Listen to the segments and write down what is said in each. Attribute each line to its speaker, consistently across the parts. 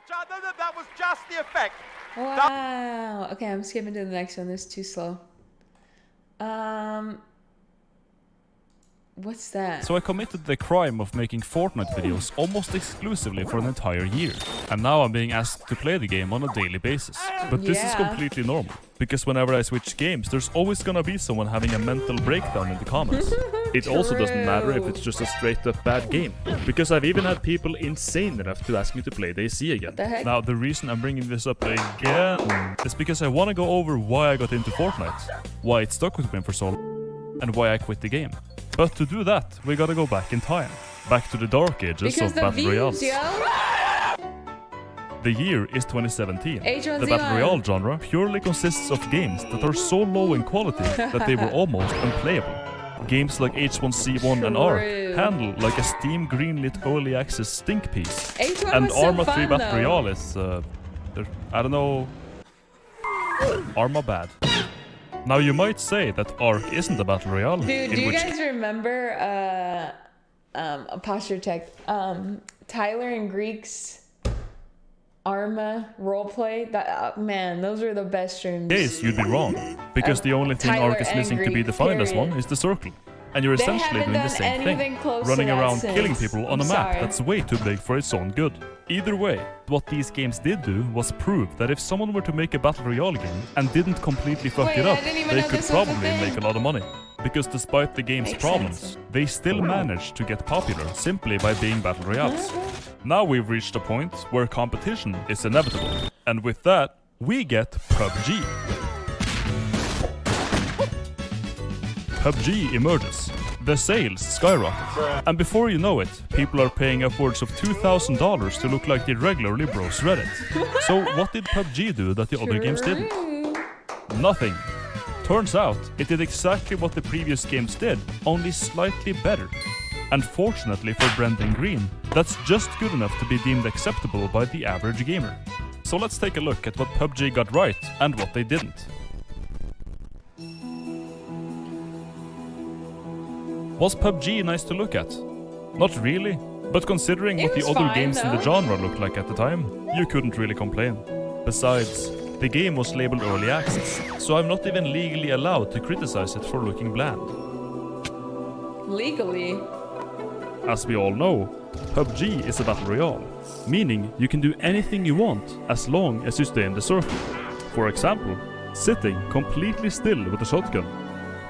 Speaker 1: That was just the effect.
Speaker 2: Wow. Okay, I'm skipping to the next one. This is too slow. What's that?
Speaker 3: So I committed the crime of making Fortnite videos almost exclusively for an entire year. And now I'm being asked to play the game on a daily basis. But this is completely normal. Because whenever I switch games, there's always gonna be someone having a mental breakdown in the comments. It also doesn't matter if it's just a straight up bad game. Because I've even had people insane enough to ask me to play DayZ again. Now the reason I'm bringing this up again is because I want to go over why I got into Fortnite, why it stuck with me for so long, and why I quit the game. But to do that, we gotta go back in time. Back to the dark ages of Battle Royales. The year is 2017. The Battle Royale genre purely consists of games that are so low in quality that they were almost unplayable. Games like H1Z1 and Ark handle like a Steam greenlit early access stink piece. And Arma 3 Battle Royale is, I don't know, Arma bad. Now you might say that Ark isn't a Battle Royale.
Speaker 2: Dude, do you guys remember, a posture tech, Tyler and Greek's Arma roleplay? That man, those were the best streams.
Speaker 3: Yes, you'd be wrong. Because the only thing Ark is missing to be defined as one is the circle. And you're essentially doing the same thing, running around killing people on a map that's way too big for its own good. Either way, what these games did do was prove that if someone were to make a Battle Royale game and didn't completely fuck it up, they could probably make a lot of money. Because despite the game's problems, they still managed to get popular simply by being Battle Royales. Now we've reached a point where competition is inevitable. And with that, we get PUBG. PUBG emerges. The sales skyrocket. And before you know it, people are paying upwards of $2,000 to look like they regularly browse Reddit. So what did PUBG do that the other games didn't? Nothing. Turns out, it did exactly what the previous games did, only slightly better. And fortunately for Brendan Green, that's just good enough to be deemed acceptable by the average gamer. So let's take a look at what PUBG got right and what they didn't. Was PUBG nice to look at? Not really, but considering what the other games in the genre looked like at the time, you couldn't really complain. Besides, the game was labeled early access, so I'm not even legally allowed to criticize it for looking bland.
Speaker 2: Legally?
Speaker 3: As we all know, PUBG is a battle royale, meaning you can do anything you want as long as you stay in the circle. For example, sitting completely still with a shotgun,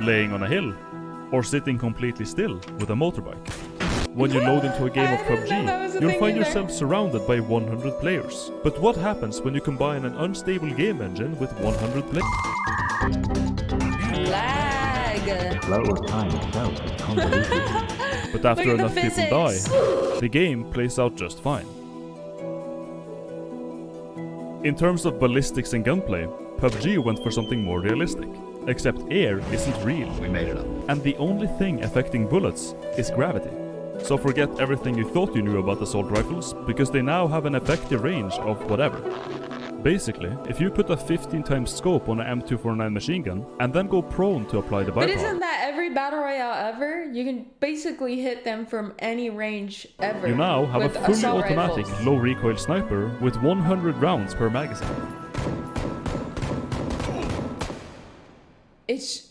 Speaker 3: laying on a hill, or sitting completely still with a motorbike. When you load into a game of PUBG, you'll find yourself surrounded by 100 players. But what happens when you combine an unstable game engine with 100 players?
Speaker 2: Lag!
Speaker 3: But after enough people die, the game plays out just fine. In terms of ballistics and gunplay, PUBG went for something more realistic. Except air isn't real. We made it up. And the only thing affecting bullets is gravity. So forget everything you thought you knew about assault rifles, because they now have an effective range of whatever. Basically, if you put a 15 times scope on an M249 machine gun, and then go prone to apply the bypass.
Speaker 2: But isn't that every battle royale ever? You can basically hit them from any range ever.
Speaker 3: You now have a fully automatic low recoil sniper with 100 rounds per magazine.
Speaker 2: It's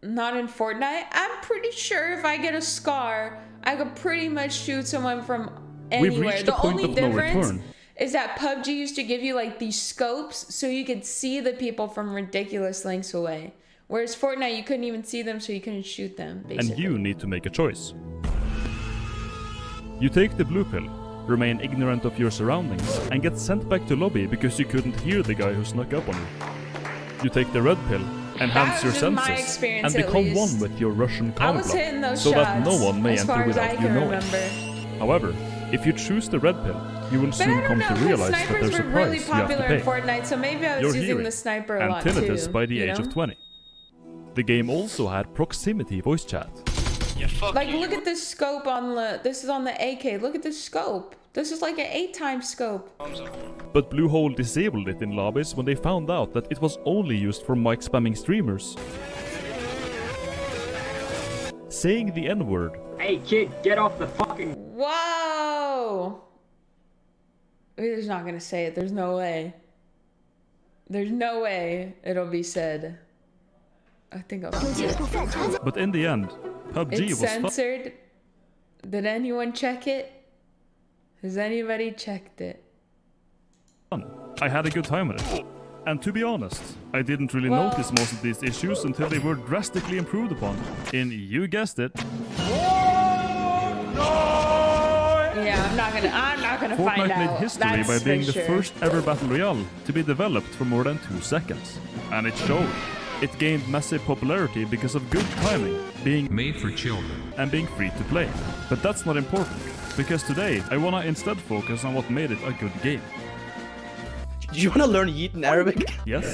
Speaker 2: not in Fortnite. I'm pretty sure if I get a scar, I could pretty much shoot someone from anywhere.
Speaker 3: We've reached the point of no return.
Speaker 2: Is that PUBG used to give you like these scopes so you could see the people from ridiculous lengths away. Whereas Fortnite, you couldn't even see them, so you couldn't shoot them, basically.
Speaker 3: And you need to make a choice. You take the blue pill, remain ignorant of your surroundings, and get sent back to lobby because you couldn't hear the guy who snuck up on you. You take the red pill, enhance your senses, and become one with your Russian camouflage, so that no one may enter without you knowing. However, if you choose the red pill, you will soon come to realize that there's a price you have to pay.
Speaker 2: In Fortnite, so maybe I was using the sniper a lot too.
Speaker 3: And tinnitus by the age of 20. The game also had proximity voice chat.
Speaker 2: Like, look at this scope on the... This is on the AK. Look at this scope. This is like an 8x scope.
Speaker 3: But Bluehole disabled it in lobbies when they found out that it was only used for mic spamming streamers. Saying the N-word.
Speaker 4: Hey kid, get off the fucking...
Speaker 2: Whoa! We're just not gonna say it. There's no way. There's no way it'll be said. I think I'll see it.
Speaker 3: But in the end, PUBG
Speaker 2: It's
Speaker 3: was fun.
Speaker 2: censored. Did anyone check it? Has anybody checked it?
Speaker 3: I had a good time with it. And to be honest, I didn't really
Speaker 2: Well-
Speaker 3: notice most of these issues until they were drastically improved upon in, you guessed it,
Speaker 2: Yeah, I'm not gonna find
Speaker 3: Fortnite
Speaker 2: out.
Speaker 3: made history
Speaker 2: That's
Speaker 3: by being
Speaker 2: for
Speaker 3: the
Speaker 2: sure.
Speaker 3: first ever battle royale to be developed for more than 2 seconds. And it showed. It gained massive popularity because of good timing, being
Speaker 4: Made for children.
Speaker 3: and being free to play. But that's not important, because today I wanna instead focus on what made it a good game.
Speaker 5: Do you want to learn Yeet in Arabic?
Speaker 3: Yes?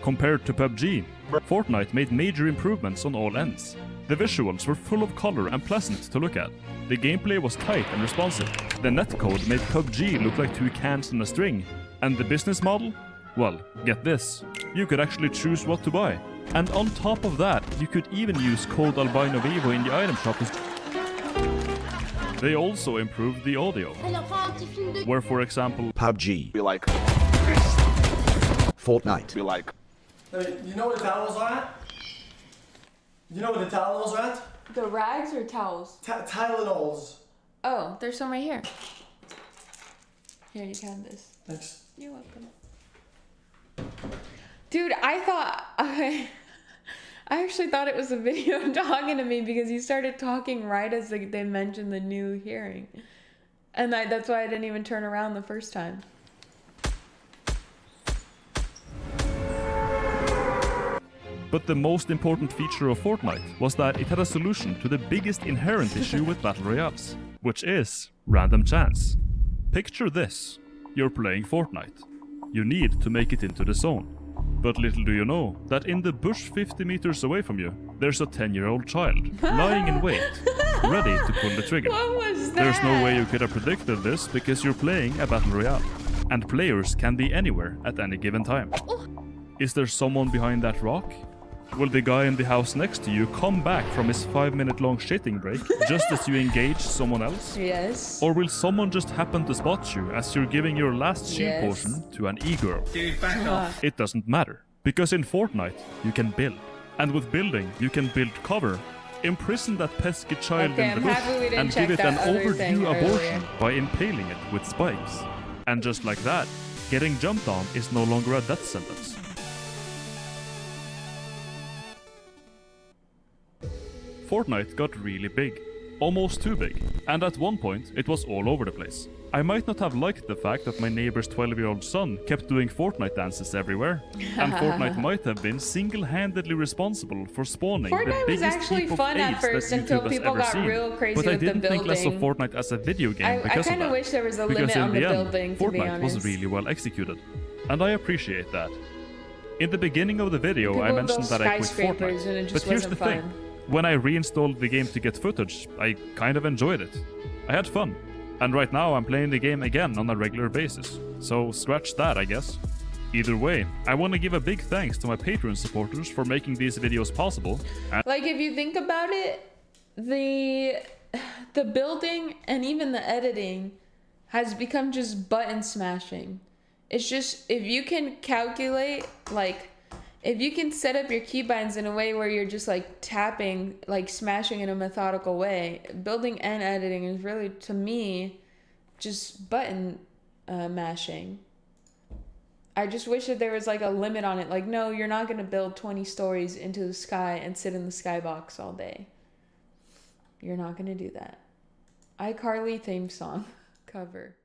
Speaker 3: Compared to PUBG, Fortnite made major improvements on all ends. The visuals were full of color and pleasant to look at. The gameplay was tight and responsive. The netcode made PUBG look like 2 cans on a string. And the business model? Well, get this. You could actually choose what to buy. And on top of that, you could even use code Albino Vivo in the item shop. They also improved the audio, where for example,
Speaker 6: PUBG.
Speaker 1: Be like,
Speaker 6: Fortnite.
Speaker 1: be like.
Speaker 7: You know what the towels are at? You know what the towels are at?
Speaker 2: The rags or towels?
Speaker 7: Tylenols.
Speaker 2: Oh, there's some right here. Here, you can have this.
Speaker 7: Thanks.
Speaker 2: You're welcome. Dude, I actually thought it was a video talking to me because you started talking right as they mentioned the new hearing. And that's why I didn't even turn around the first time.
Speaker 3: but the most important feature of Fortnite was that it had a solution to the biggest inherent issue with Battle Royales, which is random chance. Picture this. You're playing Fortnite. You need to make it into the zone. But little do you know that in the bush 50 meters away from you, there's a 10-year-old child lying in wait, ready to pull the trigger.
Speaker 2: What was that?
Speaker 3: There's no way you could have predicted this because you're playing a Battle Royale, and players can be anywhere at any given time. Is there someone behind that rock? Will the guy in the house next to you come back from his 5-minute-long shitting break just as you engage someone else?
Speaker 2: Yes.
Speaker 3: Or will someone just happen to spot you as you're giving your last shield
Speaker 2: Yes.
Speaker 3: potion to an e-girl?
Speaker 4: Dude, back off.
Speaker 3: It doesn't matter, because in Fortnite you can build. And with building, you can build cover, imprison that pesky child
Speaker 2: Okay,
Speaker 3: in the
Speaker 2: I'm
Speaker 3: bush,
Speaker 2: happy we didn't
Speaker 3: and
Speaker 2: check
Speaker 3: give it an
Speaker 2: that other thing
Speaker 3: overdue abortion
Speaker 2: earlier.
Speaker 3: by impaling it with spikes. And just like that, getting jumped on is no longer a death sentence. Fortnite got really big, almost too big, and at one point it was all over the place. I might not have liked the fact that my neighbor's 12-year-old son kept doing Fortnite dances everywhere, and Fortnite might have been single-handedly responsible for spawning the
Speaker 2: Fortnite was
Speaker 3: biggest
Speaker 2: actually
Speaker 3: heap of
Speaker 2: fun at
Speaker 3: AIDS
Speaker 2: first
Speaker 3: that
Speaker 2: until
Speaker 3: YouTube has
Speaker 2: people
Speaker 3: ever
Speaker 2: got
Speaker 3: seen.
Speaker 2: real crazy
Speaker 3: But I
Speaker 2: with the
Speaker 3: didn't think less of
Speaker 2: building.
Speaker 3: Fortnite as a video game
Speaker 2: I
Speaker 3: because of
Speaker 2: kind of
Speaker 3: that.
Speaker 2: wish there was a
Speaker 3: Because
Speaker 2: limit
Speaker 3: in
Speaker 2: on the
Speaker 3: the end,
Speaker 2: building, to be
Speaker 3: Fortnite
Speaker 2: honest.
Speaker 3: was really well executed, and I appreciate that. In the beginning of the video,
Speaker 2: People
Speaker 3: I
Speaker 2: built
Speaker 3: mentioned that I quit
Speaker 2: skyscrapers
Speaker 3: Fortnite,
Speaker 2: and it
Speaker 3: but
Speaker 2: just
Speaker 3: here's the
Speaker 2: wasn't
Speaker 3: thing.
Speaker 2: fun.
Speaker 3: When I reinstalled the game to get footage, I kind of enjoyed it. I had fun. And right now I'm playing the game again on a regular basis. So scratch that, I guess. Either way, I want to give a big thanks to my Patreon supporters for making these videos possible. And
Speaker 2: Like, if you think about it, the building and even the editing has become just button smashing. It's just, if you can calculate, like, if you can set up your keybinds in a way where you're just like tapping, like smashing in a methodical way, building and editing is really, to me, just button mashing. I just wish that there was like a limit on it. Like, no, you're not going to build 20 stories into the sky and sit in the skybox all day. You're not going to do that. iCarly theme song cover.